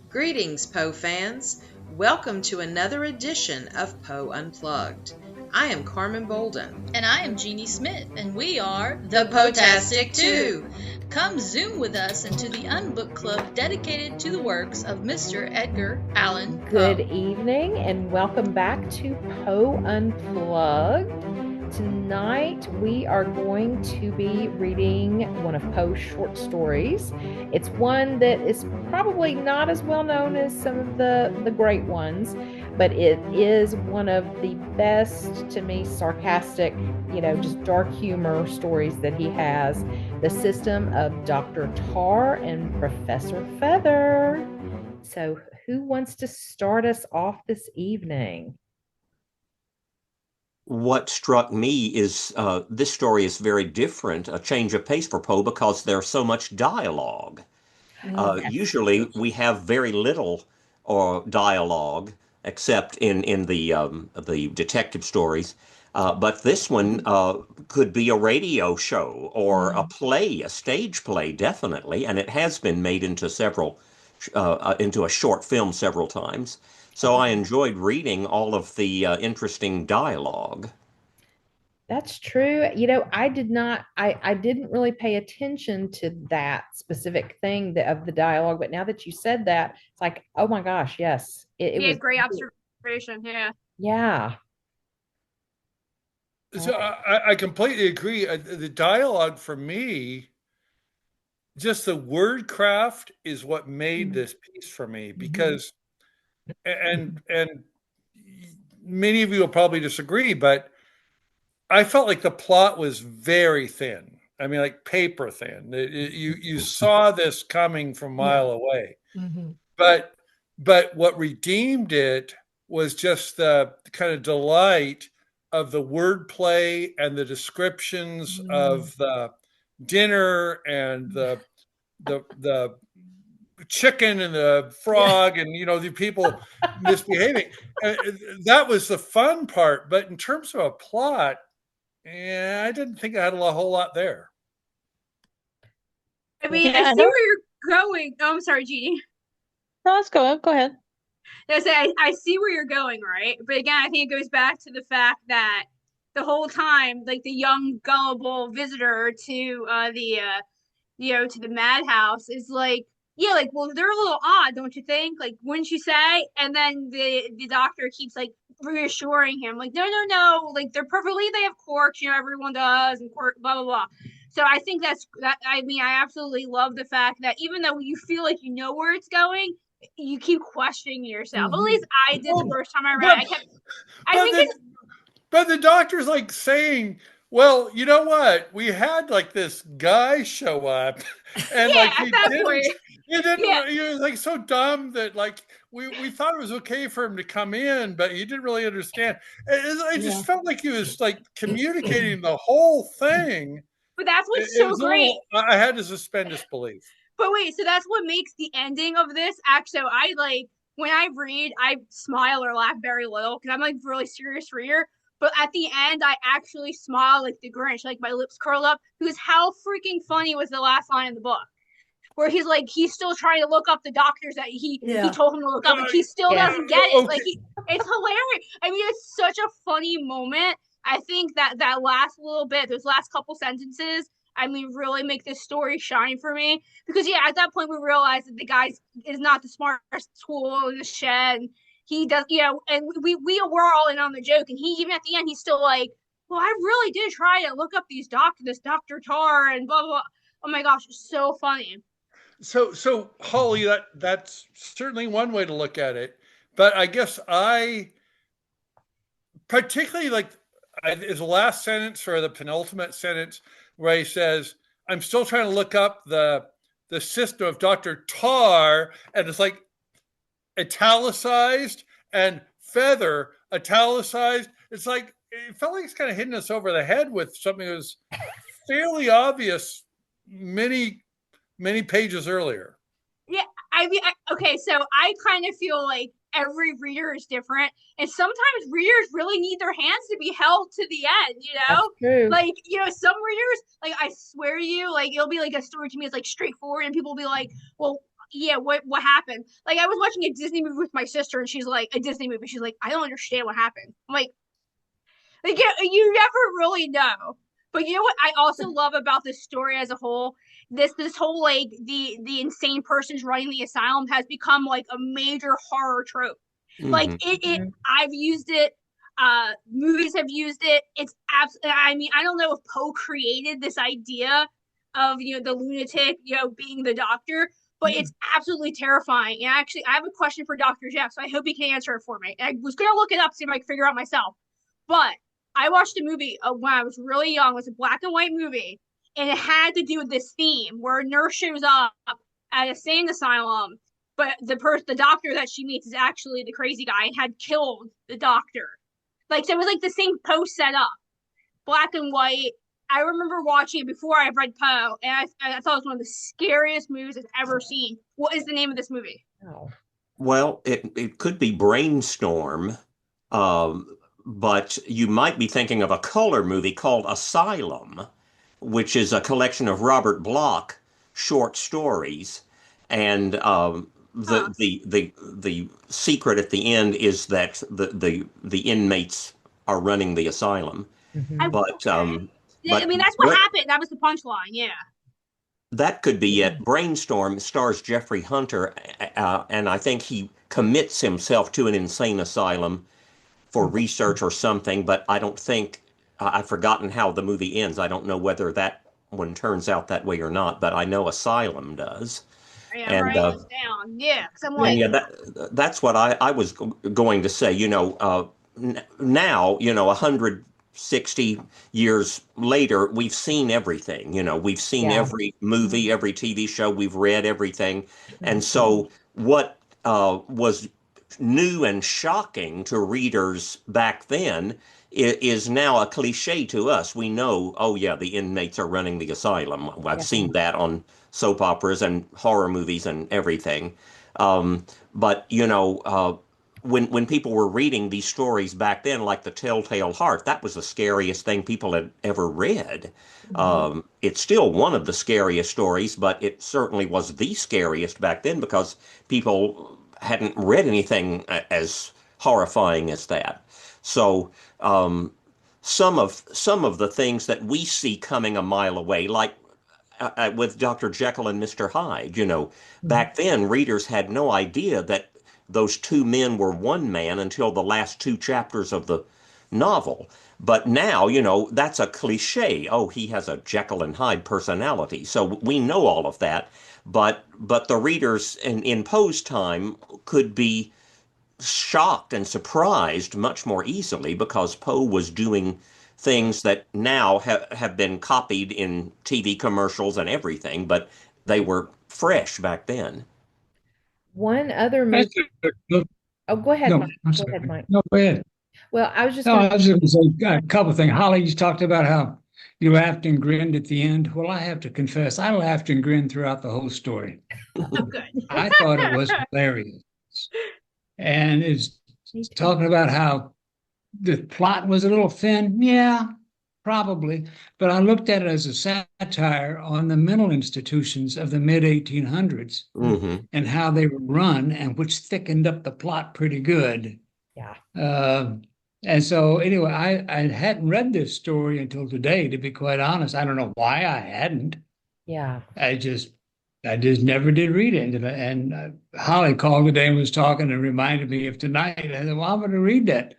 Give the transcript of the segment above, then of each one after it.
Greetings, Poe fans. Welcome to another edition of Poe Unplugged. I am Carmen Bolden. And I am Jeanie Smith, and we are The Potastic Two. Come zoom with us into the Unbook Club dedicated to the works of Mr. Edgar Allan Poe. Good evening, and welcome back to Poe Unplugged. Tonight we are going to be reading one of Poe's short stories. It's one that is probably not as well known as some of the great ones, but it is one of the best, to me, sarcastic, just dark humor stories that he has. The System of Dr. Tarr and Professor Fether. So who wants to start us off this evening? What struck me is this story is very different, a change of pace for Poe, because there's so much dialogue. Usually we have very little or dialogue, except in the detective stories. But this one could be a radio show or a play, a stage play, definitely, and it has been made into into a short film several times. So I enjoyed reading all of the interesting dialogue. That's true. I didn't really pay attention to that specific thing of the dialogue, but now that you said that, it's like, oh my gosh, yes. It Yeah, was great observation. Yeah. Yeah. So I completely agree. The dialogue for me, just the word craft is what made this piece for me, because and many of you will probably disagree, but I felt like the plot was very thin. I mean, like paper thin. You saw this coming from a mile away. But what redeemed it was just the kind of delight of the wordplay and the descriptions of the dinner and the chicken and the frog and the people misbehaving. That was the fun part. But in terms of a plot, I didn't think I had a whole lot there. I mean, I see where you're going. Oh, I'm sorry, Jeanie. No, let's go. Go ahead. I see where you're going, right? But again, I think it goes back to the fact that the whole time, like the young gullible visitor to to the madhouse is like, yeah, like, well, they're a little odd, don't you think? Like, wouldn't you say? And then the doctor keeps like reassuring him, like, no, like they have quirks, everyone does, and quirk, blah blah blah. So I think that. I mean, I absolutely love the fact that even though you feel like you know where it's going, you keep questioning yourself. At least I did the first time I read. But the doctor's like saying, well, you know what? We had like this guy show up, and like he was like so dumb that like we thought it was okay for him to come in, but he didn't really understand. I just felt like he was like communicating the whole thing. But that's what's so great. I had to suspend disbelief. But wait, so that's what makes the ending of this act. So I like when I read, I smile or laugh very little because I'm like really serious reader. But at the end, I actually smile like the Grinch, like my lips curl up, because how freaking funny was the last line in the book, where he's still trying to look up the doctors that he told him to look up, and he still doesn't get it. Like it's hilarious. I mean, it's such a funny moment. I think that last little bit, those last couple sentences, I mean, really make this story shine for me. Because, at that point, we realized that the guy is not the smartest tool in the shed. And he does, and we were all in on the joke. And he, even at the end, he's still like, well, I really did try to look up this Dr. Tarr and blah, blah, blah. Oh, my gosh, it's so funny. So Holly, that's certainly one way to look at it. But I guess I particularly like is the last sentence or the penultimate sentence where he says, I'm still trying to look up the system of Dr. Tarr, and it's like italicized and Fether italicized. It's like, it felt like it's kind of hitting us over the head with something that was fairly obvious many pages earlier. Yeah, I mean, okay, so I kind of feel like every reader is different, and sometimes readers really need their hands to be held to the end. That's true. Like some readers, like I swear to you, like it'll be like a story to me, it's like straightforward, and people will be like, well, yeah, what happened? Like I was watching a Disney movie with my sister, and she's like, a Disney movie. She's like, I don't understand what happened. I'm like you never really know. But you know what I also love about this story as a whole? This whole like the insane person's running the asylum has become like a major horror trope. Like Hmm. it I've used it. Movies have used it. It's I mean, I don't know if Poe created this idea of the lunatic being the doctor, but it's absolutely terrifying. And actually, I have a question for Dr. Jeff, so I hope he can answer it for me. I was gonna look it up, see if I can figure out myself, but I watched a movie when I was really young. It was a black and white movie, and it had to do with this theme where a nurse shows up at a insane asylum, but the doctor that she meets is actually the crazy guy and had killed the doctor. Like, so it was like the same post set up, black and white. I remember watching it before I read Poe, and I thought it was one of the scariest movies I've ever seen. What is the name of this movie? Oh. Well, it could be Brainstorm, um, but you might be thinking of a color movie called Asylum, which is a collection of Robert Bloch short stories, and Huh. the secret at the end is that the inmates are running the asylum. Mhm. But Okay. Yeah, I but mean, that's what happened. That was the punchline. Yeah. that could be it. Brainstorm stars Jeffrey Hunter, and I think he commits himself to an insane asylum for research or something, but I don't think I've forgotten how the movie ends. I don't know whether that one turns out that way or not, but I know Asylum does. Yeah, I'm And writing this down. Yeah, because I'm and like, yeah, that's what I was going to say. Now, 160 years later, we've seen everything. We've seen Yeah. every movie, every TV show, we've read everything. And Mhm. so, what was new and shocking to readers back then is now a cliche to us. We know, oh yeah, the inmates are running the asylum. I've Yeah. seen that on soap operas and horror movies and everything. But when people were reading these stories back then, like The Telltale Heart, that was the scariest thing people had ever read. It's still one of the scariest stories, but it certainly was the scariest back then because people hadn't read anything as horrifying as that. So some of the things that we see coming a mile away, like with Dr. Jekyll and Mr. Hyde. Back then, readers had no idea that those two men were one man until the last two chapters of the novel. But now, that's a cliche. Oh, he has a Jekyll and Hyde personality. So we know all of that. But the readers in Poe's time could be shocked and surprised much more easily because Poe was doing things that now have been copied in TV commercials and everything, but they were fresh back then. One other That's movie. no, Oh, go ahead, no, Mike. I'm Go sorry. ahead, Mike. No, go ahead. Well, I was just No, going I was just going to say a couple of things. Holly, you talked about how you laughed and grinned at the end. Well, I have to confess, I laughed and grinned throughout the whole story. oh, good. I thought it was hilarious. And it's talking about how the plot was a little thin. Yeah, probably. But I looked at it as a satire on the mental institutions of the mid 1800s Hmm. and how they were run, and which thickened up the plot pretty good. Yeah. And so anyway, I hadn't read this story until today, to be quite honest. I don't know why I hadn't. Yeah. I just never did read it. And Holly called today and was talking and reminded me of tonight. I said, well, I'm going to read that.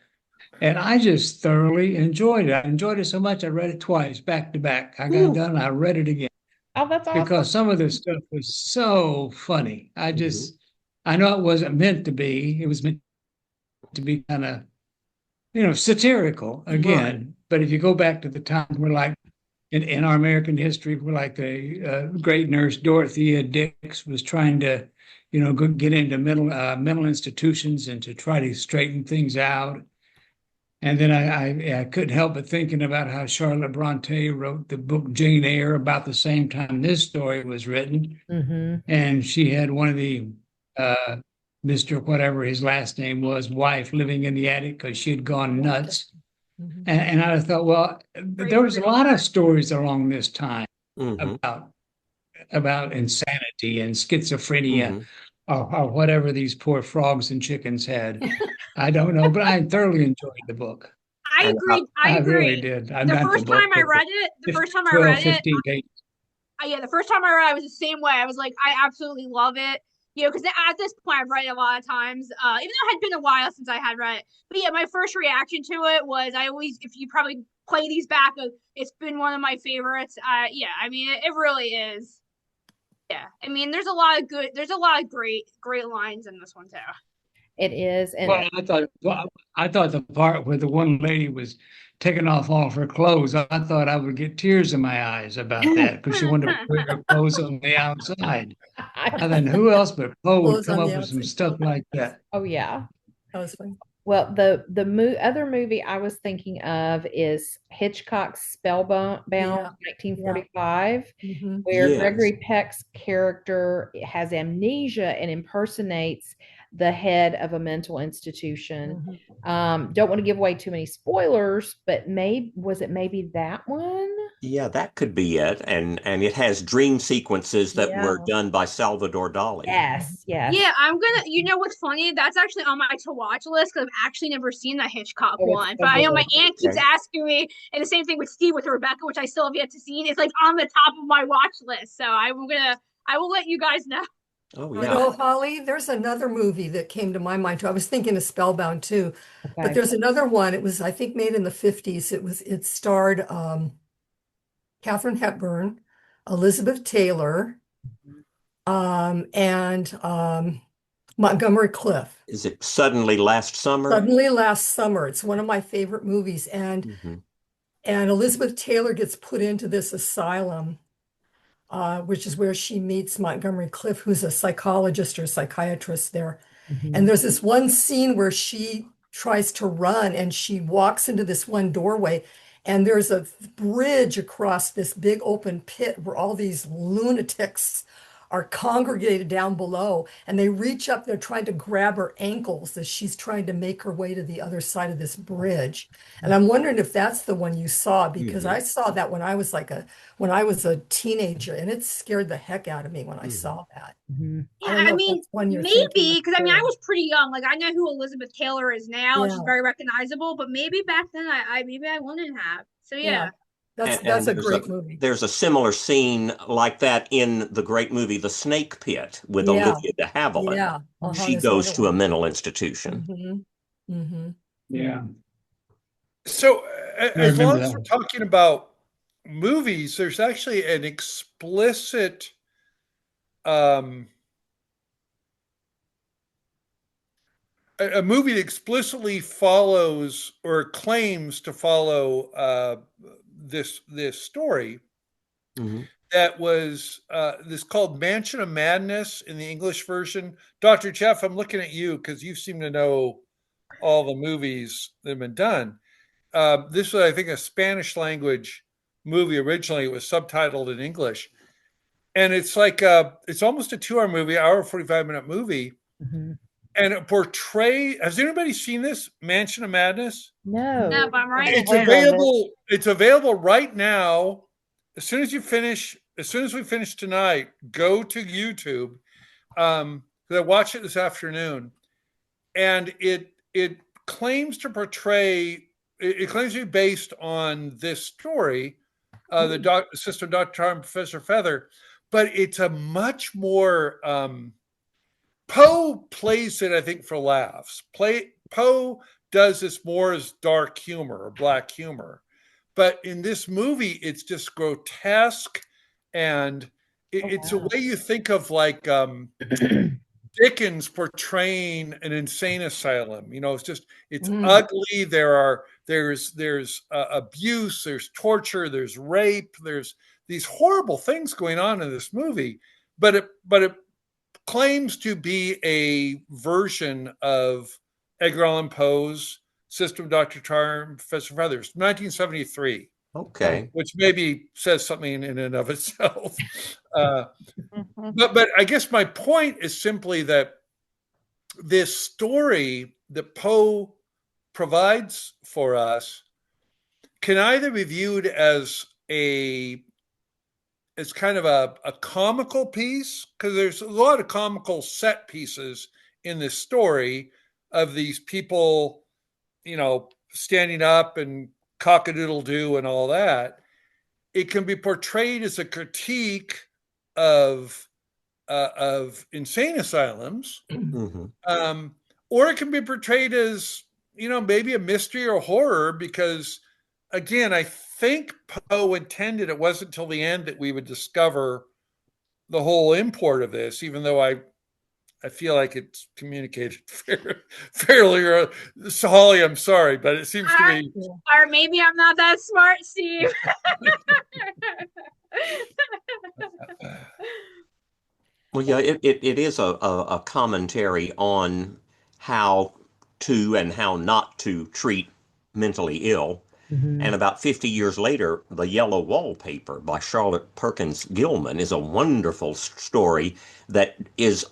And I just thoroughly enjoyed it. I enjoyed it so much, I read it twice, back to back. I got done, and I read it again Oh, that's awesome. because some of this stuff was so funny. Mhm. I know it wasn't meant to be. It was meant to be kind of, satirical again. But if you go back to the time where, like, in our American history, where like the great nurse Dorothea Dix was trying to, get into mental institutions and to try to straighten things out. And then I couldn't help but thinking about how Charlotte Bronte wrote the book Jane Eyre about the same time this story was written. Mm-hmm. And she had one of the Mr. whatever his last name was, wife living in the attic because she had gone nuts. Mm-hmm. And I thought, well, there was a lot of stories along this time Hmm. about about insanity and schizophrenia hmm or whatever these poor frogs and chickens had. I don't know, but I thoroughly enjoyed the book. I And agree. I I really agree. did. I'm The not the first time book, I but read it, the first time I 12, read it, 15 pages. yeah, the first time I read it, I was the same way. I was like, I absolutely love it. You know, because at this point I've read it a lot of times, even though it had been a while since I had read it. But yeah, my first reaction to it was I always, if you probably play these back, it's been one of my favorites. Yeah, I mean, it really is. Yeah, I mean, there's a lot of great lines in this one too. It is. And Well, I thought the part where the one lady was taking off all of her clothes, I thought I would get tears in my eyes about that because she wanted to wear her clothes on the outside. And then who else but Poe would Clothes come on up the with some outside. stuff like that? oh yeah. That was fun. Well, other movie I was thinking of is Hitchcock's Spellbound, Yeah. 1945, Mhm. where Yes. Gregory Peck's character has amnesia and impersonates the head of a mental institution. Don't want to give away too many spoilers, but maybe that one? Yeah, that could be it. And it has dream sequences that were Yeah. done by Salvador Dali. Yes, yes. Yeah, you know what's funny? That's actually on my to watch list because I've actually never seen the Hitchcock Oh, it's one. so But I know my good. aunt keeps Okay. asking me, and the same thing with Steve with Rebecca, which I still have yet to see. It's like on the top of my watch list. So I will let you guys know. Oh, You yeah. know, Holly, there's another movie that came to my mind too. I was thinking of Spellbound too, but Okay. there's another one. It was, I think, made in the 50s. It starred Katharine Hepburn, Elizabeth Taylor, and Montgomery Clift. Is it Suddenly Last Summer? Suddenly Last Summer. It's one of my favorite movies. And Mhm. Elizabeth Taylor gets put into this asylum, which is where she meets Montgomery Clift, who's a psychologist or psychiatrist there. And there's this one scene where she tries to run and she walks into this one doorway, and there's a bridge across this big open pit where all these lunatics are congregated down below, and they reach up, they're trying to grab her ankles as she's trying to make her way to the other side of this bridge. And I'm wondering if that's the one you saw, because I saw that when I was a teenager, and it scared the heck out of me when I saw that. Yeah, I don't know I if mean, that's one you're thinking maybe of because I mean, I too. was pretty young. Like I know who Elizabeth Taylor is now, and she's Yeah. very recognizable. But maybe back then, I maybe I wouldn't have. So Yeah. yeah. That's And a great movie. there's a similar scene like that in the great movie The Snake Pit with Yeah. Olivia de Havilland. Yeah. She There's goes another to a one. mental institution. Yeah. So, I as long remember as that we're one. talking about movies, there's actually an explicit a movie that explicitly follows or claims to follow this story Mhm. that was this called Mansion of Madness in the English version. Dr. Jeff, I'm looking at you because you seem to know all the movies that have been done. This was, I think, a Spanish language movie originally. It was subtitled in English. And it's like it's almost a 2 hour movie, hour 45-minute movie. And it has anybody seen this Mansion of Madness? No. No, but I'm writing It's it down. available. It's available right now. As soon as we finish tonight, go to YouTube. I watched it this afternoon, and it claims to portray. It claims to be based on this story, the Sister Dr. Tarr and Professor Fether, but it's a much more. Poe plays it, I think, for laughs. Poe does this more as dark humor or black humor. But in this movie, it's just grotesque, and it's a way you think of like Dickens portraying an insane asylum. You know, it's ugly. There's abuse, there's torture, there's rape, there's these horrible things going on in this movie. But it claims to be a version of Edgar Allan Poe's System of Dr. Tarr and Professor Feathers, 1973. Okay. Which maybe says something in and of itself. But I guess my point is simply that this story that Poe provides for us can either be viewed as a as kind of a comical piece, because there's a lot of comical set pieces in this story of these people, standing up and cock-a-doodle-doo and all that. It can be portrayed as a critique of insane asylums, or it can be portrayed as maybe a mystery or horror, because again, I think Poe intended it wasn't until the end that we would discover the whole import of this, even though I feel like it's communicated fairly early. So, Holly, I'm sorry, but it seems to me. Or maybe I'm not that smart, Steve. Well, yeah, it is a commentary on how to and how not to treat mentally ill. And about 50 years later, The Yellow Wallpaper by Charlotte Perkins Gilman is a wonderful story that is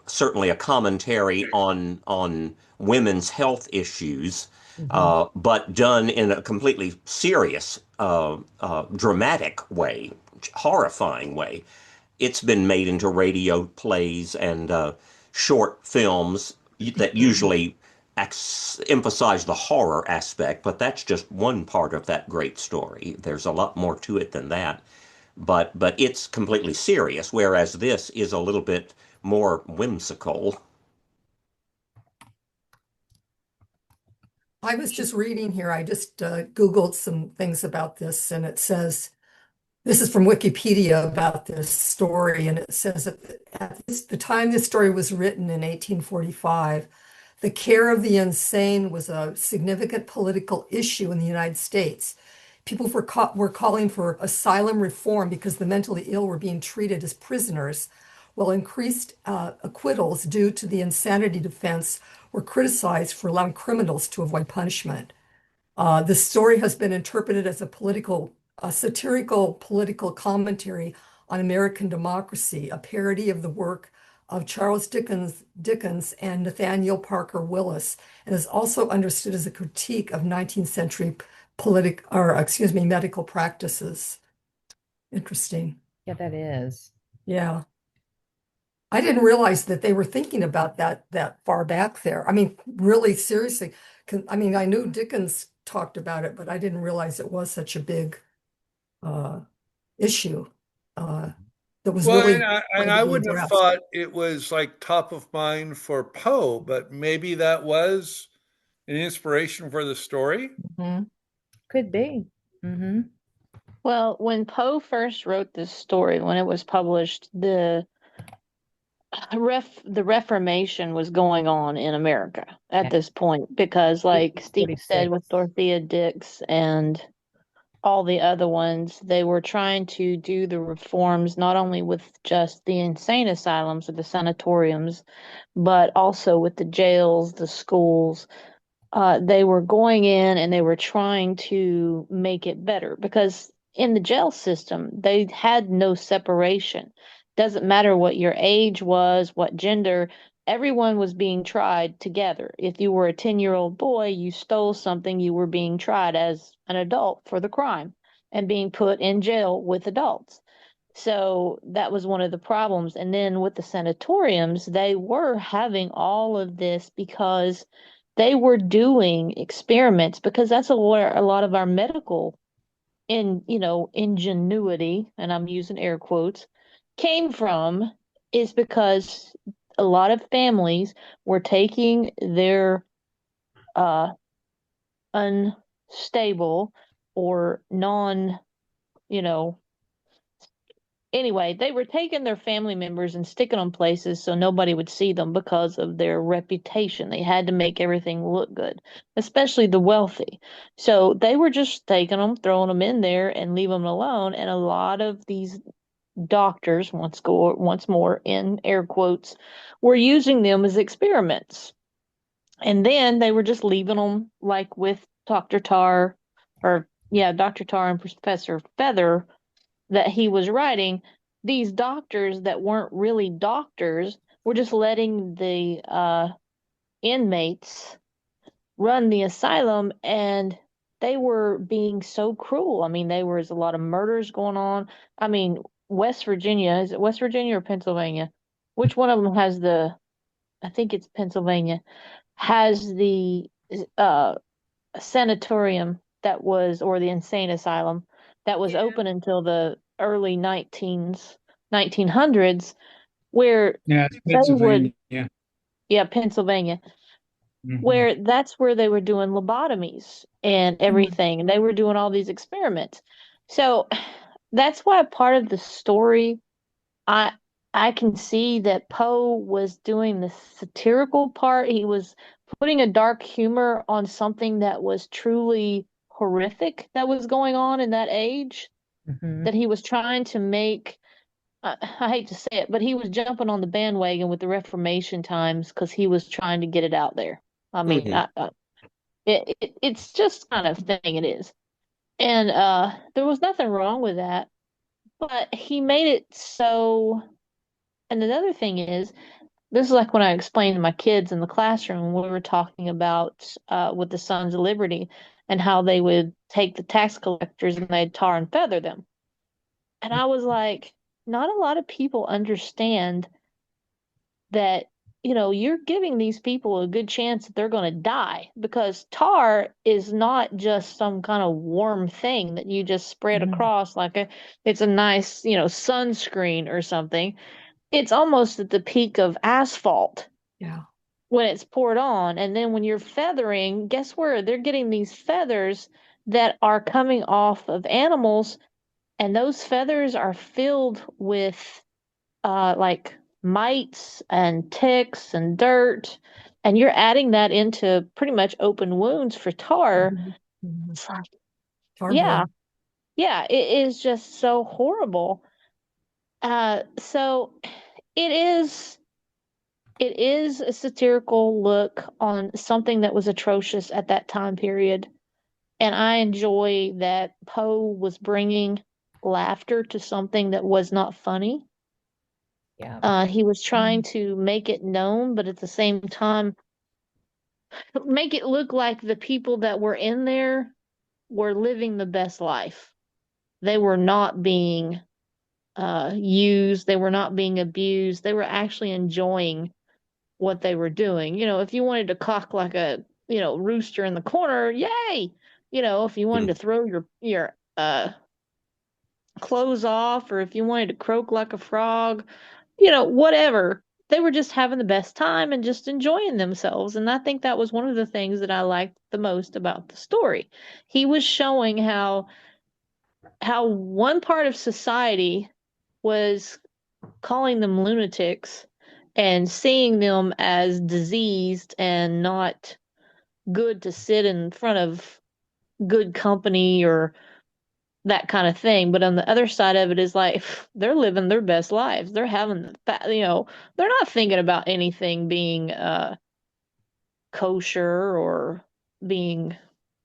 certainly a commentary on women's health issues, but done in a completely serious, dramatic way, horrifying way. It's been made into radio plays and short films that usually emphasize the horror aspect, but that's just one part of that great story. There's a lot more to it than that. But it's completely serious, whereas this is a little bit more whimsical. I was just reading here. I just Googled some things about this, and it says this is from Wikipedia about this story, and it says that at the time this story was written in 1845, the care of the insane was a significant political issue in the United States. People were calling for asylum reform because the mentally ill were being treated as prisoners, while increased acquittals due to the insanity defense were criticized for allowing criminals to avoid punishment. The story has been interpreted as a satirical political commentary on American democracy, a parody of the work of Charles Dickens and Nathaniel Parker Willis, and is also understood as a critique of 19th century medical practices. Interesting. Yeah, that is. Yeah. I didn't realize that they were thinking about that far back there. I mean, really seriously. I mean, I knew Dickens talked about it, but I didn't realize it was such a big issue that was really And I wouldn't have thought it was like top of mind for Poe, but maybe that was an inspiration for the story. Could be. Well, when Poe first wrote this story, when it was published, the Reformation was going on in America at this point, because like Steve said, with Dorothea Dix and all the other ones, they were trying to do the reforms not only with just the insane asylums or the sanatoriums, but also with the jails, the schools. They were going in and they were trying to make it better, because in the jail system, they had no separation. Doesn't matter what your age was, what gender, everyone was being tried together. If you were a 10-year-old boy, you stole something, you were being tried as an adult for the crime and being put in jail with adults. So that was one of the problems. And then with the sanatoriums, they were having all of this because they were doing experiments, because that's where a lot of our medical ingenuity, and I'm using air quotes, came from, is because a lot of families were taking their unstable or non, anyway, they were taking their family members and sticking them places so nobody would see them because of their reputation. They had to make everything look good, especially the wealthy. So they were just taking them, throwing them in there, and leave them alone. And a lot of these doctors, once more in air quotes, were using them as experiments. And then they were just leaving them, like with Dr. Tarr, Dr. Tarr and Professor Fether, that he was writing. These doctors that weren't really doctors were just letting the inmates run the asylum, and they were being so cruel. I mean, there was a lot of murders going on. I mean, West Virginia. Is it West Virginia or Pennsylvania? Which one of them has I think it's Pennsylvania, has the sanatorium that was, or the insane asylum that was open until the early 1900s, where Yeah, it's they would, Pennsylvania. yeah, Pennsylvania, where that's where they were doing lobotomies and everything, and they were doing all these experiments. So that's why part of the story, I I can see that Poe was doing the satirical part. He was putting a dark humor on something that was truly horrific that was going on in that age, that he was trying to make. I hate to say it, but he was jumping on the bandwagon with the Reformation times because he was trying to get it out there. I mean, it's just kind of thing it is. And there was nothing wrong with that, but he made it so. And another thing is, this is like when I explained to my kids in the classroom when we were talking about with the Sons of Liberty and how they would take the tax collectors and they'd tar and feather them. And I was like, not a lot of people understand that, you're giving these people a good chance that they're going to die, because tar is not just some kind of warm thing that you just spread across it's a nice, sunscreen or something. It's almost at the peak of asphalt. Yeah. When it's poured on. And then when you're feathering, guess where? They're getting these feathers that are coming off of animals, and those feathers are filled with like mites and ticks and dirt, and you're adding that into pretty much open wounds for tar. It's like, yeah, it is just so horrible. So it is a satirical look on something that was atrocious at that time period. And I enjoy that Poe was bringing laughter to something that was not funny. Yeah. He was trying to make it known, but at the same time, make it look like the people that were in there were living the best life. They were not being used, they were not being abused, they were actually enjoying what they were doing. If you wanted to cock like a, rooster in the corner, yay! If you wanted to throw your clothes off, or if you wanted to croak like a frog, whatever. They were just having the best time and just enjoying themselves. And I think that was one of the things that I liked the most about the story. He was showing how one part of society was calling them lunatics and seeing them as diseased and not good to sit in front of good company or that kind of thing. But on the other side of it is like, they're living their best lives. They're having they're not thinking about anything being kosher or being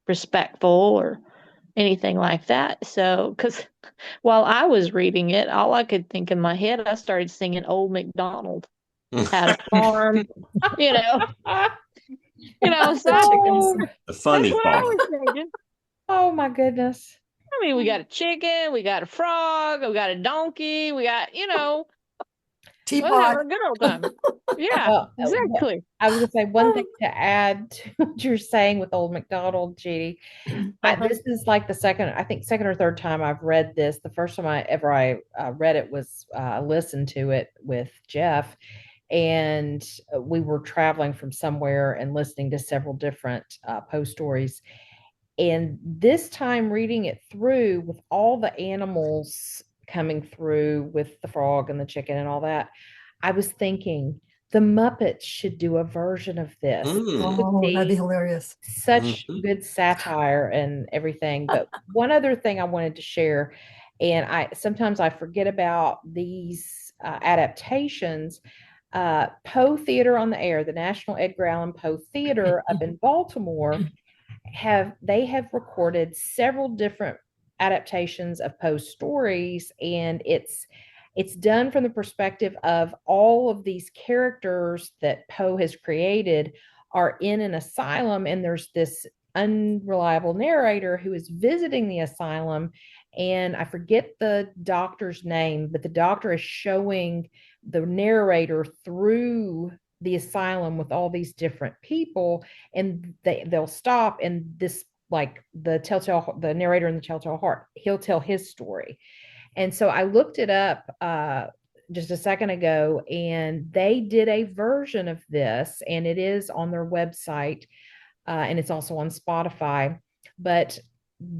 respectful or anything like that. So, because while I was reading it, all I could think in my head, I started singing Old MacDonald had a farm, you know, so The funny that's what I farm. was thinking. Oh my goodness. I mean, we got a chicken, we got a frog, we got a donkey, we got, Teapot. we'll have a good old time. Yeah, Well, exactly. I was going to say one thing to add to what you're saying with Old MacDonald, Jeannie. This is like the second or third time I've read this. The first time I read it was listened to it with Jeff, and we were traveling from somewhere and listening to several different Poe stories. And this time reading it through with all the animals coming through with the frog and the chicken and all that, I was thinking the Muppets should do a version of this. Oh, that'd be hilarious. Such good satire and everything. But one other thing I wanted to share, and sometimes I forget about these adaptations. Poe Theater on the Air, the National Edgar Allan Poe Theater up in Baltimore, have recorded several different adaptations of Poe's stories, and it's done from the perspective of all of these characters that Poe has created are in an asylum, and there's this unreliable narrator who is visiting the asylum, And I forget the doctor's name, but the doctor is showing the narrator through the asylum with all these different people, and they'll stop, and this, like, the narrator in the Telltale Heart, he'll tell his story. And so I looked it up just a second ago, and they did a version of this, and it is on their website, and it's also on Spotify. But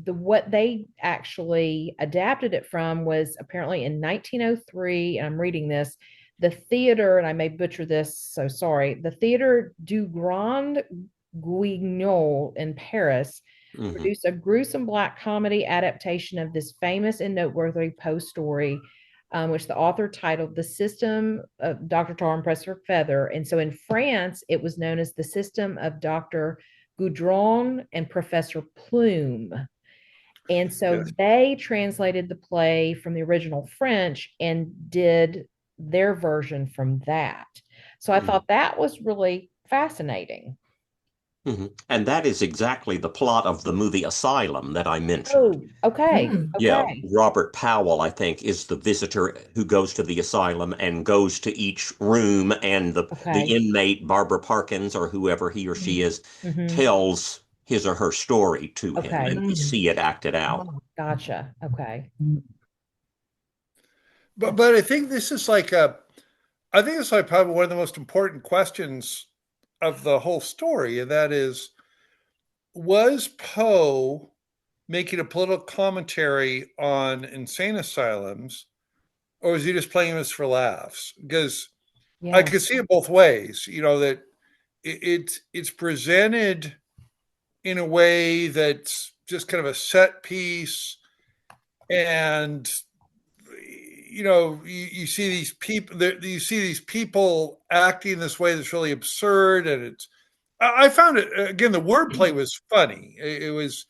what they actually adapted it from was apparently in 1903, and I'm reading this, the theater, and I may butcher this, so sorry, the Theater du Grand Guignol in Paris produced a gruesome black comedy adaptation of this famous and noteworthy Poe story, which the author titled The System of Dr. Tarr and Professor Fether. And so in France, it was known as The System of Dr. Goudron and Professor Plume. And so they translated the play from the original French and did their version from that. So I thought that was really fascinating. And that is exactly the plot of the movie Asylum that I mentioned. Oh, okay. Yeah, Okay. Robert Powell, I think, is the visitor who goes to the asylum and goes to each room, and the inmate, Barbara Parkins, or whoever he or she is, tells his or her story to him, and we see it acted out. Oh, gotcha. Okay. But I think this is like I think it's like probably one of the most important questions of the whole story, and that is, was Poe making a political commentary on insane asylums, or was he just playing this for laughs? Because I could see it both ways. You know, that it's presented in a way that's just kind of a set piece, and you know, you see these people, you see these people acting this way that's really absurd, and it's. I found it again. The wordplay was funny. It was,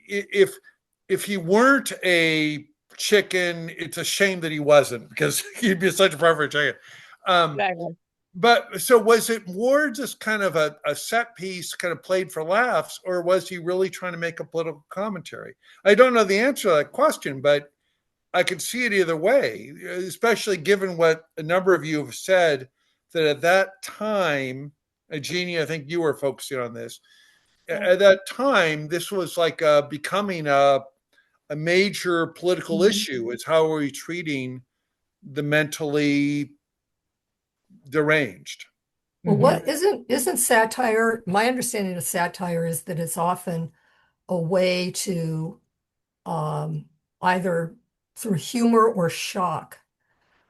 if he weren't a chicken, it's a shame that he wasn't, because he'd be such a perfect chicken. Exactly. But so was it more just kind of a set piece, kind of played for laughs, or was he really trying to make a political commentary? I don't know the answer to that question, but I could see it either way, especially given what a number of you have said, that at that time, Jeanie, I think you were focusing on this. At that time, this was like becoming a major political issue. Is how are we treating the mentally deranged? Well, what isn't satire? My understanding of satire is that it's often a way to either through humor or shock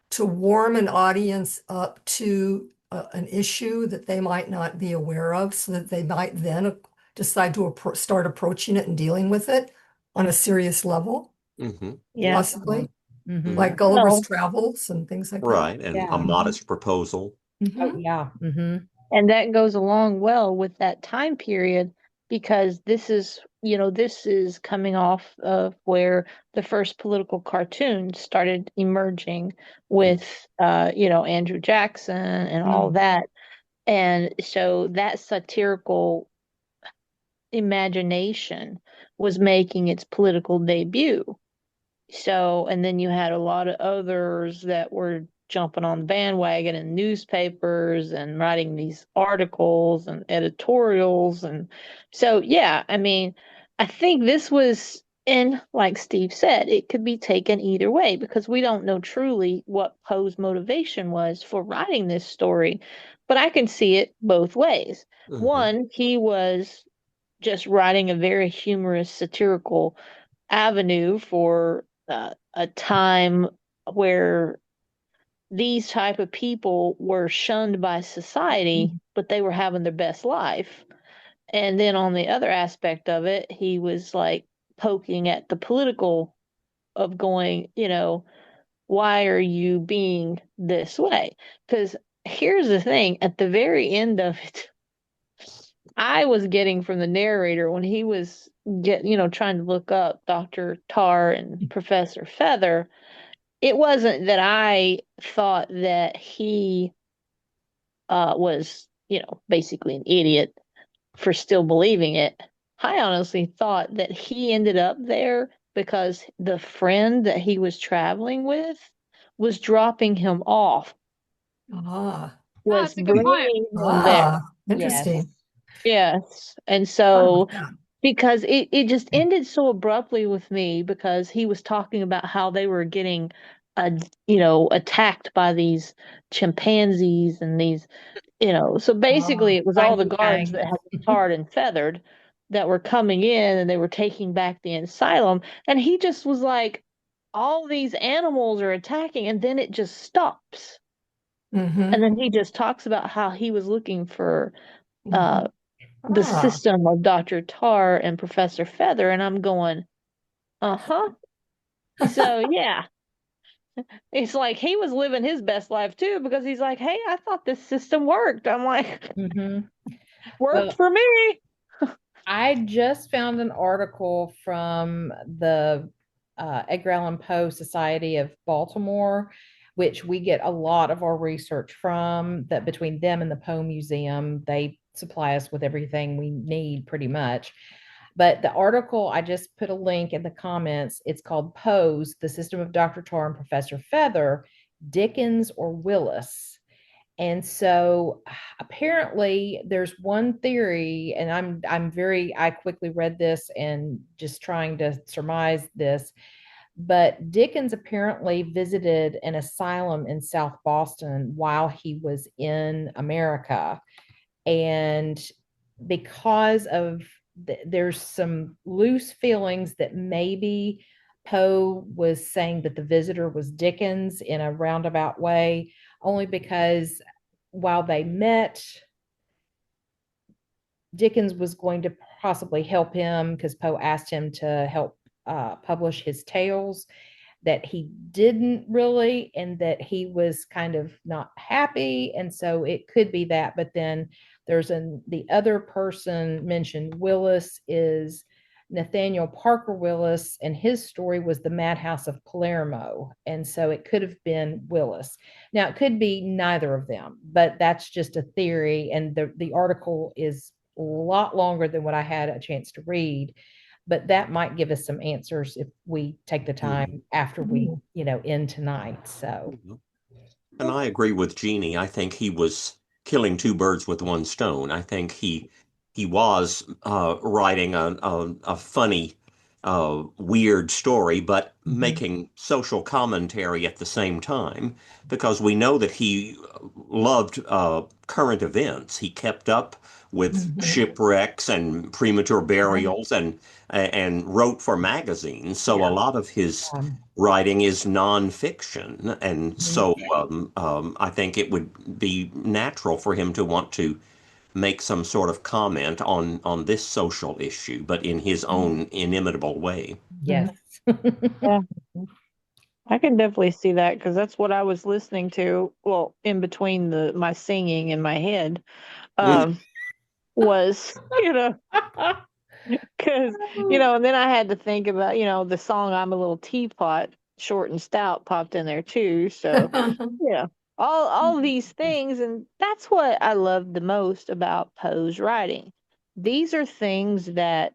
to warm an audience up to an issue that they might not be aware of, so that they might then decide to start approaching it and dealing with it on a serious level, possibly, like Gulliver's Travels and things like that. Right, and A Modest Proposal. Oh, yeah. And that goes along well with that time period, because this is, this is coming off of where the first political cartoons started emerging with, Andrew Jackson and all that. And so that satirical imagination was making its political debut. So, and then you had a lot of others that were jumping on the bandwagon in newspapers and writing these articles and editorials. And so, yeah, I mean, I think this was, and like Steve said, it could be taken either way, because we don't know truly what Poe's motivation was for writing this story. But I can see it both ways. One, he was just writing a very humorous, satirical avenue for a time where these type of people were shunned by society, but they were having their best life. And then on the other aspect of it, he was like poking at the political of going, why are you being this way? Because here's the thing, at the very end of it, I was getting from the narrator when he was trying to look up Dr. Tarr and Professor Fether, it wasn't that I thought that he was, basically an idiot for still believing it. I honestly thought that he ended up there because the friend that he was traveling with was dropping him off, Ah, was that's a good point. bringing him there. Interesting. Yes. And Thought so about that. because it just ended so abruptly with me, because he was talking about how they were getting attacked by these chimpanzees and these, so basically it was all the guards that had been tarred and feathered that were coming in, and they were taking back the asylum, and he just was like, all these animals are attacking, and then it just stops. Mm-hmm. And then he just talks about how he was looking for Mm-hmm. the Ah. system of Dr. Tarr and Professor Fether, and I'm going, uh-huh. So yeah, it's like he was living his best life too, because he's like, hey, I thought this system worked. I'm like, Mhm. worked Well, for me. I just found an article from the Edgar Allan Poe Society of Baltimore, which we get a lot of our research from. That between them and the Poe Museum, they supply us with everything we need pretty much. But the article, I just put a link in the comments. It's called Poe's The System of Dr. Tarr and Professor Fether, Dickens or Willis. And so apparently there's one theory, and I quickly read this and just trying to surmise this, but Dickens apparently visited an asylum in South Boston while he was in America. And because of there's some loose feelings that maybe Poe was saying that the visitor was Dickens in a roundabout way, only because while they met, Dickens was going to possibly help him because Poe asked him to help publish his tales, that he didn't really, and that he was kind of not happy. And so it could be that. But then the other person mentioned, Willis, is Nathaniel Parker Willis, and his story was the Madhouse of Palermo. And so it could have been Willis. Now, it could be neither of them, but that's just a theory. And the article is a lot longer than what I had a chance to read, but that might give us some answers if we take the time after we end tonight. So And I agree with Jeanie. I think he was killing two birds with one stone. I think he was writing a funny, weird story, but making social commentary at the same time, because we know that he loved current events. He kept up with shipwrecks and premature burials, and wrote for magazines. So a lot of his writing is nonfiction, and so I think it would be natural for him to want to make some sort of comment on this social issue, but in his own inimitable way. yes. Yeah, I can definitely see that, because that's what I was listening to. Well, in between my singing in my head, was, because, and then I had to think about, the song I'm a Little Teapot, Short and Stout, popped in there too. So, yeah, all these things. And that's what I love the most about Poe's writing. These are things that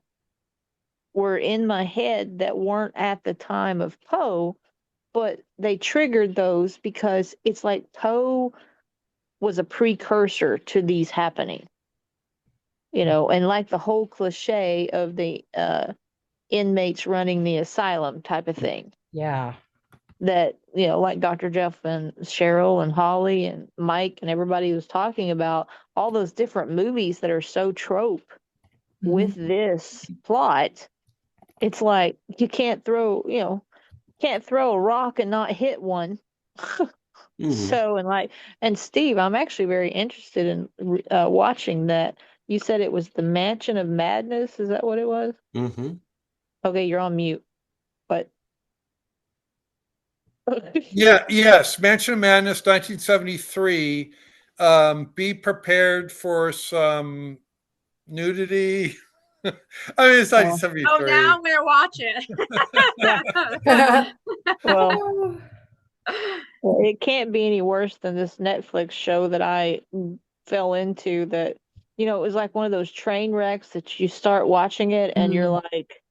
were in my head that weren't at the time of Poe, but they triggered those because it's like Poe was a precursor to these happening. And like the whole cliche of the inmates running the asylum type of thing. Yeah. That, like Dr. Jeff and Cheryl and Holly and Mike and everybody was talking about, all those different movies that are so trope with this plot. It's like you can't throw a rock and not hit one. So, and Steve, I'm actually very interested in watching that. You said it was the Mansion of Madness. Is that what it was? Okay, you're on mute. But yes, Mansion of Madness, 1973. Be prepared for some nudity. I mean, it's 1973. Oh, now I'm gonna watch it. Well, it can't be any worse than this Netflix show that I fell into. That it was like one of those train wrecks that you start watching it and you're like,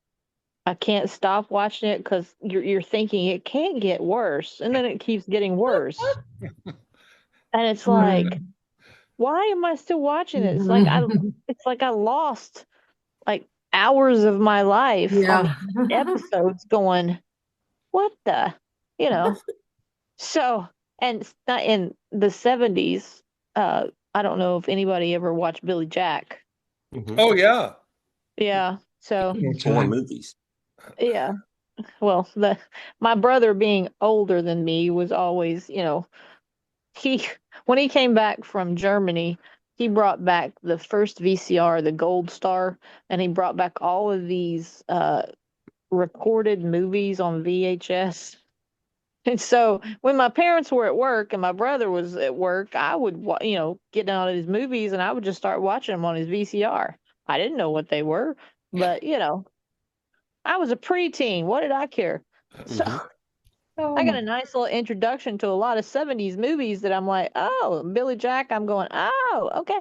I can't stop watching it because you're thinking it can't get worse, and then it keeps getting worse, and it's like, why am I still watching it? It's like I lost like hours of my life on Yeah. episodes going, what the, you know? So, and it's not in the 70s. I don't know if anybody ever watched Billy Jack. Oh yeah. Yeah. So, Four movies. yeah. Well, my brother being older than me was always, he when he came back from Germany, he brought back the first VCR, the Gold Star, and he brought back all of these recorded movies on VHS. And so when my parents were at work and my brother was at work, I would, get out of his movies and I would just start watching them on his VCR. I didn't know what they were, but I was a preteen. What did I care? So I got a nice little introduction to a lot of 70s movies that I'm like, oh, Billy Jack. I'm going, oh, okay.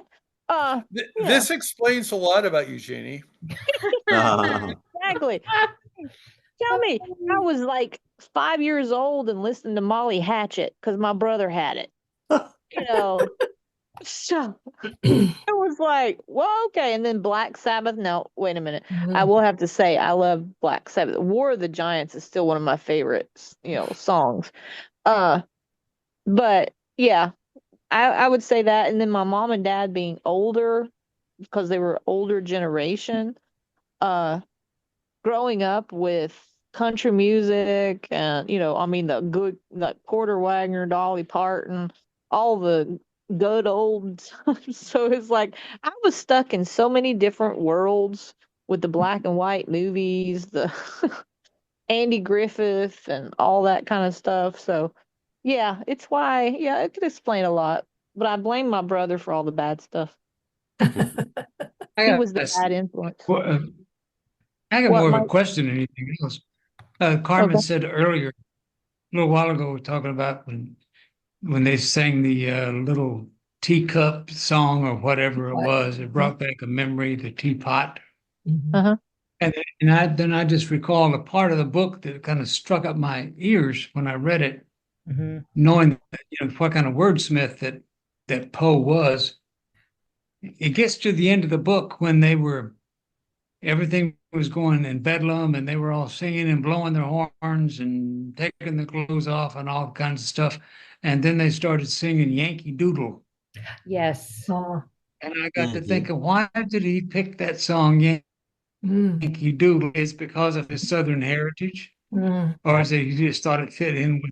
This explains a lot about you, Jeanie. Exactly. Tell me, I was like 5 years old and listening to Molly Hatchet because my brother had it. So it was like, well, okay. And then Black Sabbath. No, wait a minute. I will have to say I love Black Sabbath. War of the Giants is still one of my favorites, songs. But yeah, I would say that. And then my mom and dad being older because they were older generation, growing up with country music and, I mean, the good, like Porter Wagner, Dolly Parton, all the good old. So it's like I was stuck in so many different worlds with the black and white movies, the Andy Griffith and all that kind of stuff. So yeah, it's why, yeah, it could explain a lot. But I blame my brother for all the bad stuff. He was the bad influence. I got What, more of a Mike? question than anything else. Carmen Okay. said earlier, a little while ago, we were talking about when they sang the little teacup song or whatever it was. It brought back a memory, the teapot. Uh-huh. And then I just recalled a part of the book that kind of struck up my ears when I read it, knowing what kind of wordsmith that Poe was. It gets to the end of the book when everything was going in bedlam and they were all singing and blowing their horns and taking their clothes off and all kinds of stuff. And then they started singing Yankee Doodle. Yes. And I got to thinking, why did he pick that song, Yankee Doodle? Is it because of his Southern heritage? Or is it he just thought it fit in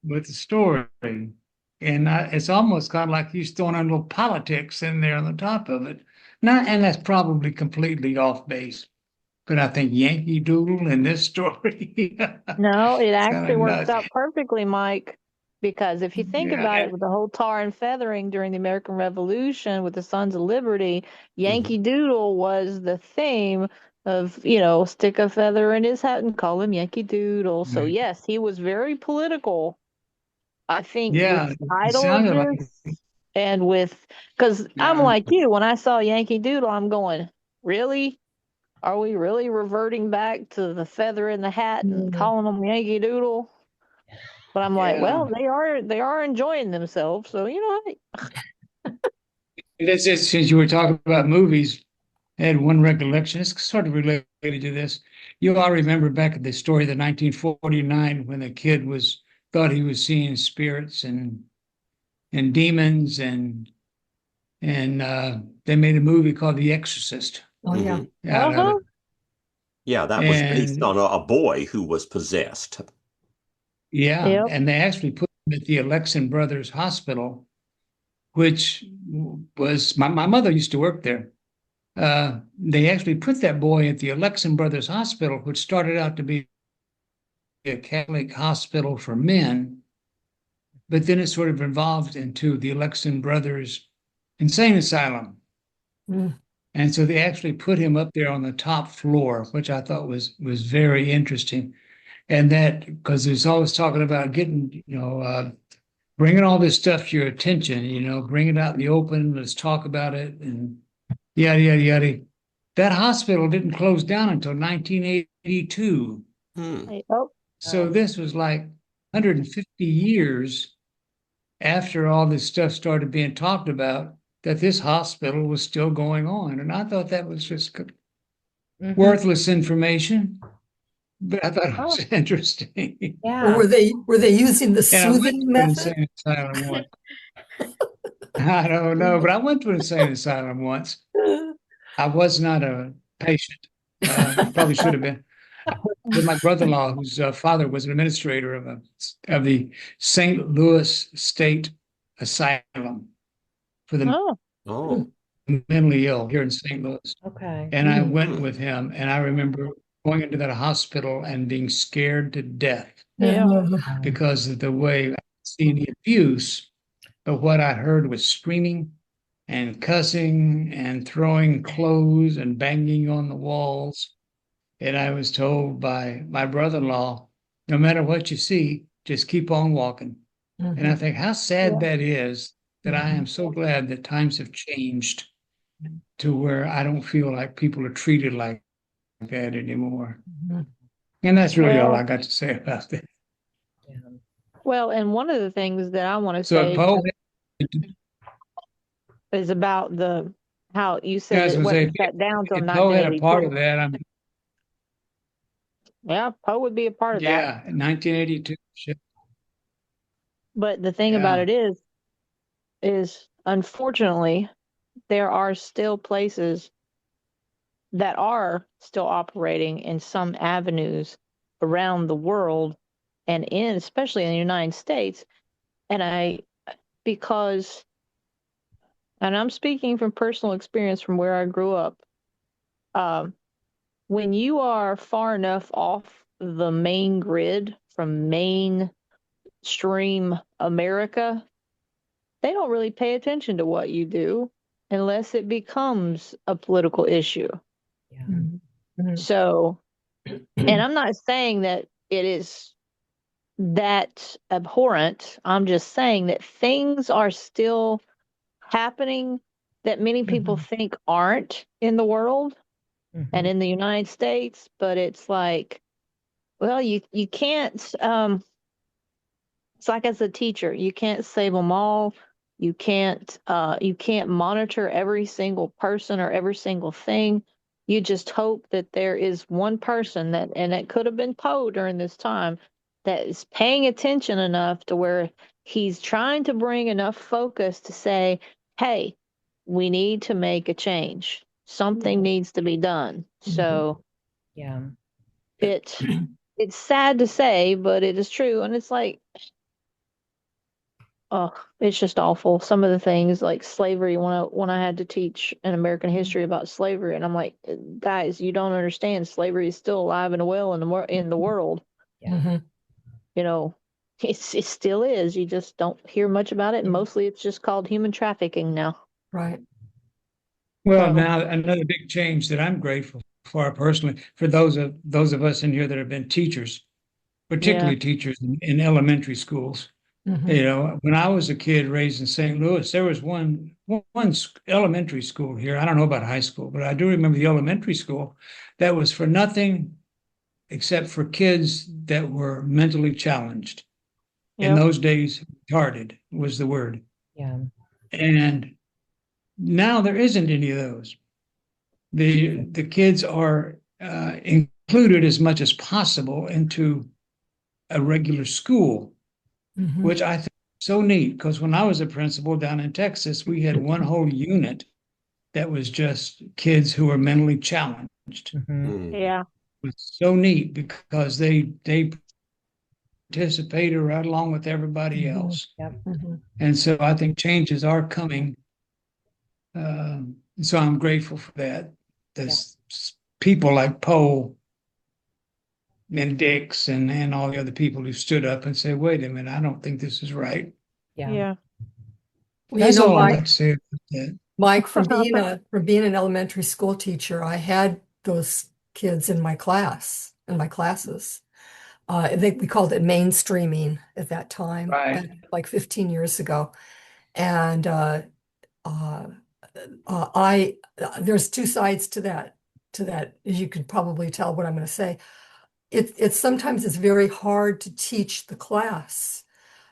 with the story? And it's almost kind of like he's throwing a little politics in there on the top of it. And that's probably completely off base. But I think Yankee Doodle in this story. No, it actually works nuts. out perfectly, Mike, because if you think about it, with the whole tar and feathering during the American Revolution with the Sons of Liberty, Yankee Doodle was the theme of, stick a feather in his hat and call him Yankee Doodle. So yes, he was very political. I think with the title of this and because I'm like you, when I saw Yankee Doodle, I'm going, really? Are we really reverting back to the feather in the hat and calling them Yankee Doodle? But I'm like, well, they are enjoying themselves, so That's it. Since you were talking about movies, I had one recollection. It's sort of related to this. You all remember back at the story of the 1949 when the kid thought he was seeing spirits and demons and they made a movie called The Exorcist. Oh yeah. Yeah, that was based on a boy who was possessed. Yeah, and they actually put him at the Alexan Brothers Hospital, which was my mother used to work there. They actually put that boy at the Alexan Brothers Hospital, which started out to be a Catholic hospital for men, but then it sort of evolved into the Alexan Brothers Insane Asylum. And so they actually put him up there on the top floor, which I thought was very interesting. And that, because there's always talking about getting, bringing all this stuff to your attention, bring it out in the open, let's talk about it, and yada, yada, yada. that hospital didn't close down until 1982. Oh, So this was like 150 years after all this stuff started being talked about, that this hospital was still going on. And I thought that was just worthless information, but I thought it was interesting. Or Yeah. were they using the And I went soothing to an method? insane asylum once. I don't know, but I went to an insane asylum once. I was not a patient. Probably should have been. I went with my brother-in-law, whose father was an administrator of the St. Louis State Asylum for the oh, Oh. mentally ill here in St. Louis. Okay. And I went with him, and I remember going into that hospital and being scared to death yeah. because of the way I see the abuse. But what I heard was screaming and cussing and throwing clothes and banging on the walls. And I was told by my brother-in-law, no matter what you see, just keep on walking. And I think how sad that is, that I am so glad that times have changed to where I don't feel like people are treated like that anymore. And that's really all I got to say about that. Well, and one of the things that I want to So say Poe, is about how you said guys it would say, wasn't shut down till if Poe had a part 1982. of that, Yeah, Poe would be a part of that. 1982. But the thing about Yeah. it is unfortunately, there are still places that are still operating in some avenues around the world and especially in the United States. And because, and I'm speaking from personal experience from where I grew up, when you are far enough off the main grid from mainstream America, they don't really pay attention to what you do unless it becomes a political issue. So, and I'm not saying that it is that abhorrent. I'm just saying that things are still happening that many people think aren't in the world and in the United States, but it's like, well, you can't it's like as a teacher, you can't save them all. You can't monitor every single person or every single thing. You just hope that there is one person and it could have been Poe during this time, that is paying attention enough to where he's trying to bring enough focus to say, hey, we need to make a change. Something needs to be done. So it's sad to say, but it is true. And it's like, oh, it's just awful. Some of the things like slavery, when I had to teach an American history about slavery, and I'm like, guys, you don't understand. Slavery is still alive and well in the world. You know, it still is. You just don't hear much about it, and mostly it's just called human trafficking now. Right. Well, now another big change that I'm grateful for personally, for those of us in here that have been teachers, particularly teachers in elementary schools. You know, when I was a kid raised in St. Louis, there was one elementary school here. I don't know about high school, but I do remember the elementary school that was for nothing except for kids that were mentally challenged. In those days, retarded was the word. And now there isn't any of those. The kids are included as much as possible into a regular school, which I think is so neat, because when I was a principal down in Texas, we had one whole unit that was just kids who were mentally challenged. Yeah. It was so neat because they participated right along with everybody else. And so I think changes are coming. So I'm grateful for that. There's people like Poe and Dix and all the other people who stood up and said, wait a minute, I don't think this is right. Well, That's all I Mike, got to say about that. Mike, from being an elementary school teacher, I had those kids in my classes. I think we called it mainstreaming at that time, Right. like 15 years ago. And there's two sides to that. to that, as you could probably tell what I'm going to say. It's sometimes it's very hard to teach the class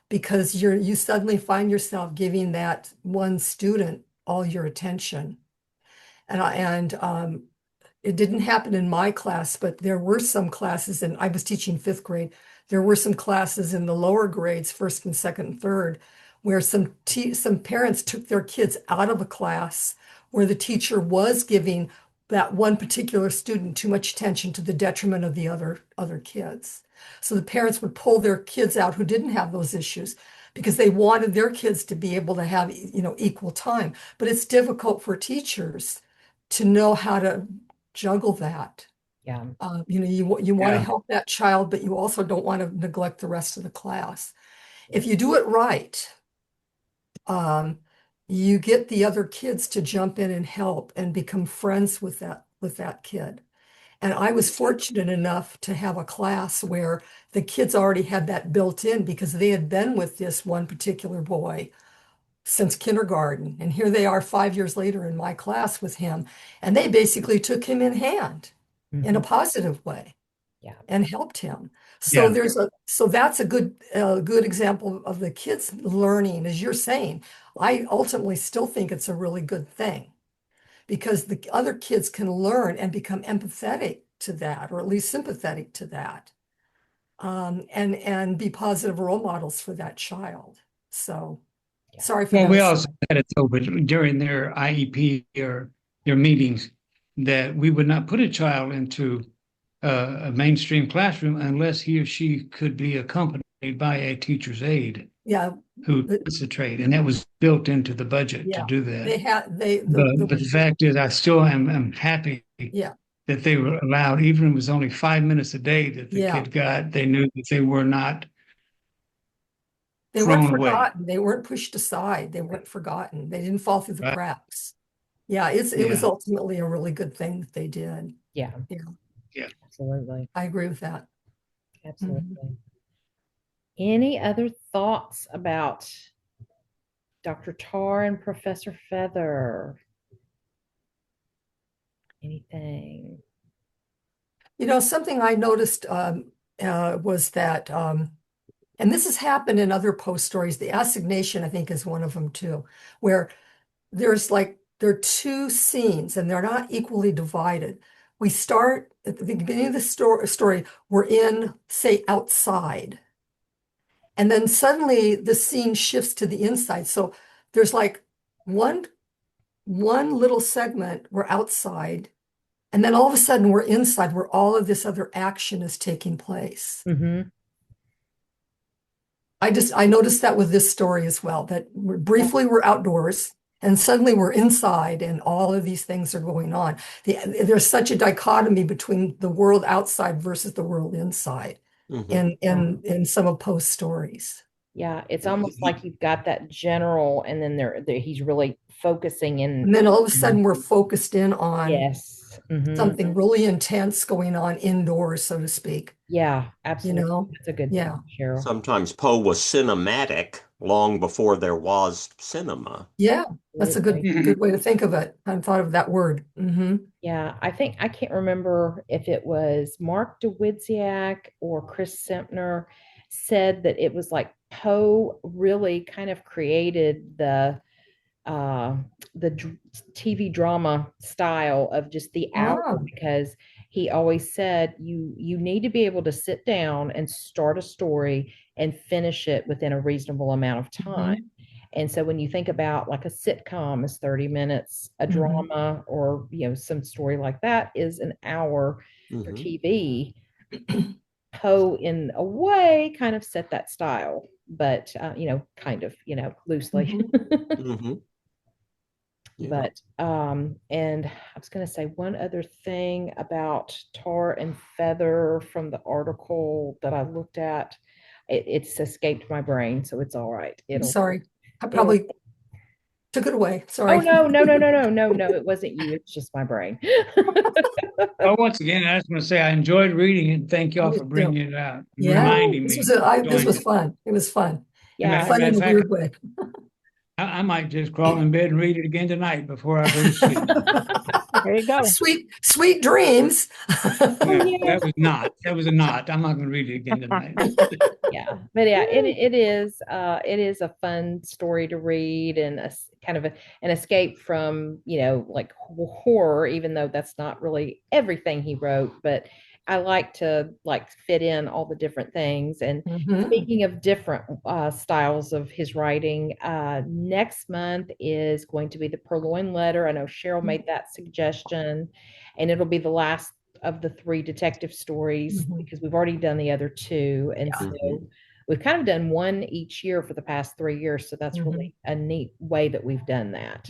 because you suddenly find yourself giving that one student all your attention. And it didn't happen in my class, but there were some classes, and I was teaching fifth grade. There were some classes in the lower grades, first and second and third, where some parents took their kids out of a class where the teacher was giving that one particular student too much attention to the detriment of the other kids. So the parents would pull their kids out who didn't have those issues because they wanted their kids to be able to have, equal time. But it's difficult for teachers to know how to juggle that. Yeah. You want to help that child, but you also don't want to neglect the rest of the class. If you do it right, you get the other kids to jump in and help and become friends with that kid. And I was fortunate enough to have a class where the kids already had that built in because they had been with this one particular boy since kindergarten. And here they are 5 years later in my class with him. And they basically took him in hand in a positive way and helped him. So that's a good example of the kids learning, as you're saying. I ultimately still think it's a really good thing because the other kids can learn and become empathetic to that, or at least sympathetic to that, and be positive role models for that child. So sorry for that. Well, we also had it though, but during their IEP or their meetings, that we would not put a child into a mainstream classroom unless he or she could be accompanied by a teacher's aide. Yeah. Who does the trade, and that was built into the budget to do that. But the fact is, I still am happy that they were allowed, even if it was only 5 minutes a day that the kid got. They knew that they were not. They weren't forgotten. They weren't pushed aside. They weren't forgotten. They didn't fall through the cracks. Yeah, it was ultimately a really good thing that they did. Yeah. Absolutely. I agree with that. Absolutely. Any other thoughts about Dr. Tarr and Professor Fether? Anything? Something I noticed was that, and this has happened in other Poe stories, the assignation, I think, is one of them too, where there are two scenes and they're not equally divided. We start at the beginning of the story, we're in, say, outside. And then suddenly the scene shifts to the inside. So there's like one little segment, we're outside. And then all of a sudden we're inside where all of this other action is taking place. I noticed that with this story as well, that briefly we're outdoors and suddenly we're inside and all of these things are going on. There's such a dichotomy between the world outside versus the world inside. In some of Poe's stories. Yeah, it's almost like you've got that general, and then he's really focusing in. And then all of a sudden we're focused in on something really intense going on indoors, so to speak. Yeah, absolutely. That's a good point, Cheryl. Sometimes Poe was cinematic long before there was cinema. Yeah, that's a good way to think of it. I hadn't thought of that word. Yeah, I can't remember if it was Mark DeWidziak or Chris Sempner said that it was like Poe really kind of created the TV drama style of just the hour, because he always said you need to be able to sit down and start a story and finish it within a reasonable amount of time. And so when you think about like a sitcom is 30 minutes, a drama or some story like that is an hour for TV. Poe in a way kind of set that style, but kind of loosely. But and I was going to say one other thing about Tarr and Fether from the article that I looked at. It's escaped my brain, so it's all right. Sorry, I probably took it away. Sorry. Oh no, it wasn't you. It's just my brain. Well, once again, I just want to say I enjoyed reading it. Thank y'all for bringing it out. Reminding me. This was fun. It was fun. Yeah, fun in a weird way. I might just crawl in bed and read it again tonight before I go to sleep. There you go. Sweet dreams. That was not. That was a not. I'm not going to read it again tonight. Yeah, but yeah, it is a fun story to read, and a kind of an escape from, like horror, even though that's not really everything he wrote. But I like to fit in all the different things. And speaking of different styles of his writing, next month is going to be the Purloined Letter. I know Cheryl made that suggestion, and it'll be the last of the 3 detective stories, because we've already done the other 2. And so we've kind of done one each year for the past 3 years. So that's really a neat way that we've done that.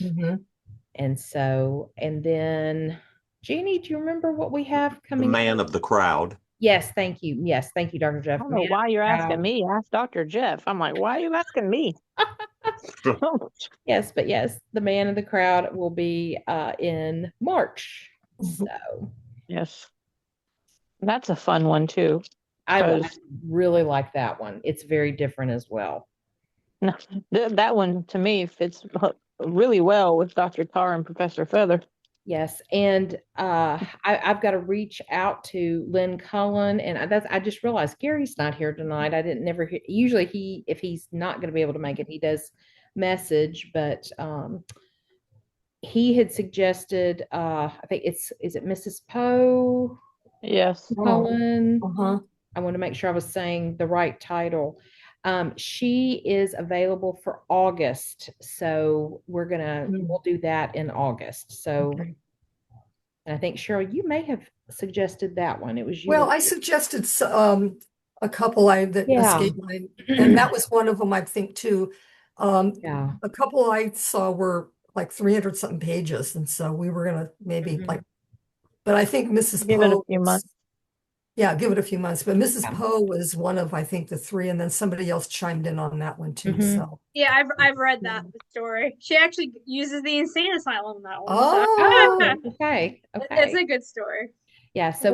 And so, and then Jeanie, do you remember what we have coming? The Man of the Crowd. Yes, thank you. Yes, thank you, Dr. Jeff. I don't know why you're asking me. Ask Dr. Jeff. I'm like, why are you asking me? Yes, but yes, the Man of the Crowd will be in March. So yes, that's a fun one too. I really like that one. It's very different as well. No, that one to me fits really well with Dr. Tarr and Professor Fether. Yes, and I've got to reach out to Lynn Cullen, and I just realized Gary's not here tonight. I didn't never hear. Usually if he's not going to be able to make it, he does message, but he had suggested, I think is it Mrs. Poe? Yes. Cullen. I want to make sure I was saying the right title. She is available for August, so we'll do that in August. So, and I think Cheryl, you may have suggested that one. It was you. Well, I suggested a couple that escaped my, and that was one of them, I think, too. A couple I saw were like 300 something pages, and so we were gonna maybe but I think Mrs. Give it a few months. Yeah, give it a few months. But Mrs. Poe was one of, I think, the 3, and then somebody else chimed in on that one too. So yeah, I've read that story. She actually uses the insane asylum in that one. Okay. It's a good story. Yeah, so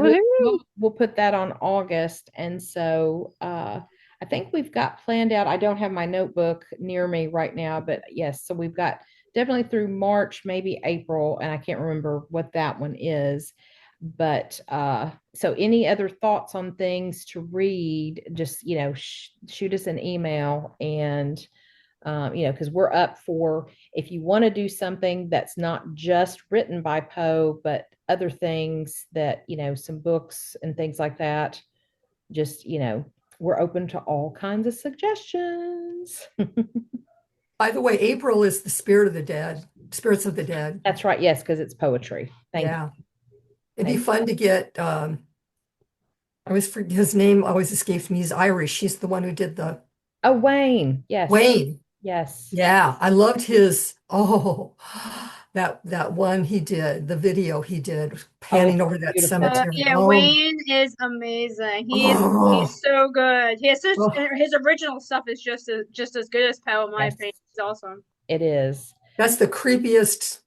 we'll put that on August, and so I think we've got planned out. I don't have my notebook near me right now, but yes, so we've got definitely through March, maybe April, and I can't remember what that one is. But so any other thoughts on things to read, just shoot us an email, and because we're up for, if you want to do something that's not just written by Poe, but other things that some books and things like that, just we're open to all kinds of suggestions. By the way, April is the spirits of the dead. That's right. Yes, because it's poetry. Thank you. It'd be fun to get, his name always escapes me. He's Irish. He's the one who did Wayne. Yes. Wayne. Yes. Yeah. I loved his, that one he did, the video he did, panning over that cemetery. Wayne is amazing. He's so good. He has his original stuff is just as good as Poe, in my opinion. He's awesome. It is. That's the creepiest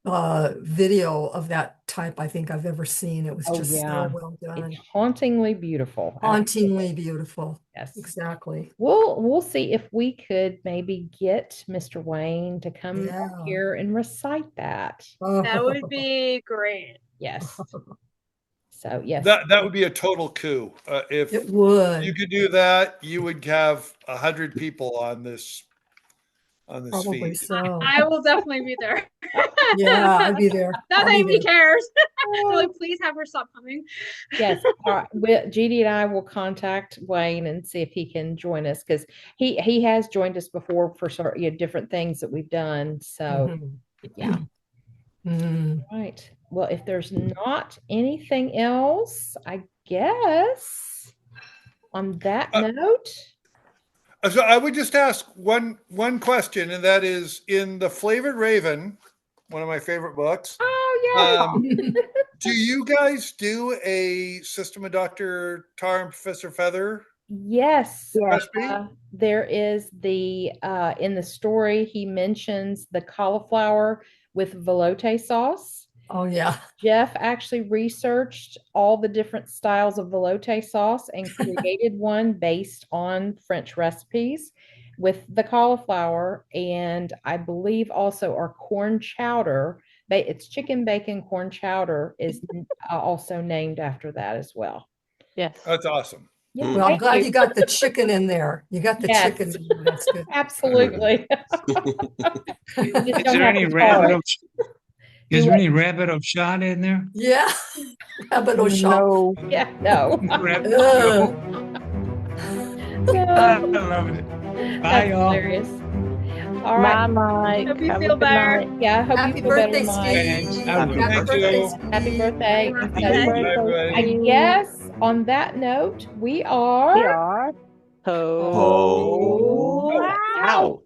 video of that type I think I've ever seen. It was just so well done. It's hauntingly beautiful. Hauntingly beautiful. Yes, exactly. We'll see if we could maybe get Mr. Wayne to come here and recite that. That would be great. Yes. So yes, that would be a total coup. If it would, you could do that, you would have 100 people on this Probably feed. So. I will definitely be there. Yeah, I'd be there. Not that anybody cares. Like, please have her stop coming. Yes. All right. Jeanie and I will contact Wayne and see if he can join us, because he has joined us before for different things that we've done. So yeah. Right. Well, if there's not anything else, I guess on that note. So I would just ask one question, and that is, in The Flavored Raven, one of my favorite books. Oh yeah. Do you guys do a System of Dr. Tarr and Professor Fether? Yes. There is in the story he mentions the cauliflower with velouté sauce. Oh yeah. Jeff actually researched all the different styles of velouté sauce and created one based on French recipes with the cauliflower, and I believe also our corn chowder It's chicken bacon corn chowder is also named after that as well. Yes. That's awesome. Yeah, Well, I'm thank glad you. you got the chicken in there. You got the Yes. chicken in there. That's good. Absolutely. Is there any is there any rabbit of shot in there? Yeah. Rabbit au chat. No. Yeah, no. Rabbit, Ugh. I No. love it. Bye, That's y'all. hilarious. All right. Bye, Mike. Hope you Have a feel good better. night. Yeah, I hope Happy you feel better, birthday, Mike. Thanks. Steve. I will. Happy Thank birthday, you. Steve. Happy birthday. Happy And birthday. so Bye, everybody. I guess on that note, we We are are Oh, out. out.